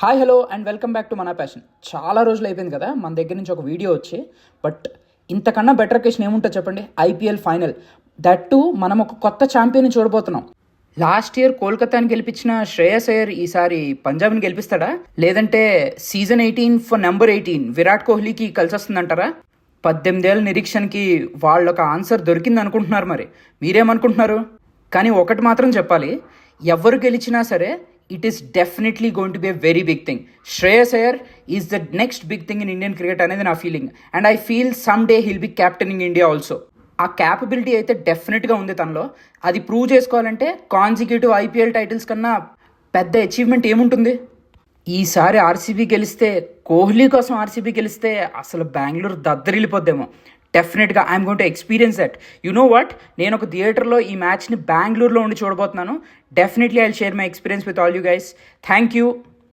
Hi hello and welcome back to మన passion. చాలా రోజులు అయిపోయింది కదా మన దగ్గర నుంచి ఒక వీడియో వచ్చి. బట్ ఇంతకన్నా బెటర్ ఒకేషన్ ఏముంటుంది చెప్పండి? IPL final. దట్ టు మనం ఒక కొత్త ఛాంపియన్ని చూడబోతున్నాం. లాస్ట్ ఇయర్ కోల్కతాని గెలిపించిన శ్రేయస్ అయ్యర్ ఈసారి పంజాబ్ని గెలిపిస్తాడా, లేదంటే సీజన్ 18 ఫర్ నెంబర్ 18 విరాట్ కోహ్లీకి కలిసి వస్తుందంటారా? 18 ఏళ్ళ నిరీక్షణకి వాళ్ళొక ఆన్సర్ దొరికింది అనుకుంటున్నారు. మరి మీరేమనుకుంటున్నారు? కానీ ఒకటి మాత్రం చెప్పాలి, ఎవరు గెలిచినా సరే it is definitely going to be a very big thing. Shreyas Iyer is the next big thing in Indian cricket అనేది నా feeling. And I feel some day he'll be captaining India also. ఆ capability అయితే డెఫినెట్గా ఉంది తనలో. అది prove చేసుకోవాలంటే consecutive IPL titles కన్నా పెద్ద అచీవ్మెంట్ ఏముంటుంది? ఈసారి ఆర్సీబీ గెలిస్తే, కోహ్లీ కోసం ఆర్సీబీ గెలిస్తే అసలు బెంగళూరు దద్దరిల్లిపోద్దేమో. డెఫినెట్గా I'm going to experience that. You know what, నేను ఒక థియేటర్లో ఈ మ్యాచ్ని బెంగళూరులో ఉండి చూడబోతున్నాను. Definitely I will share my experience with all you guys. Thank you.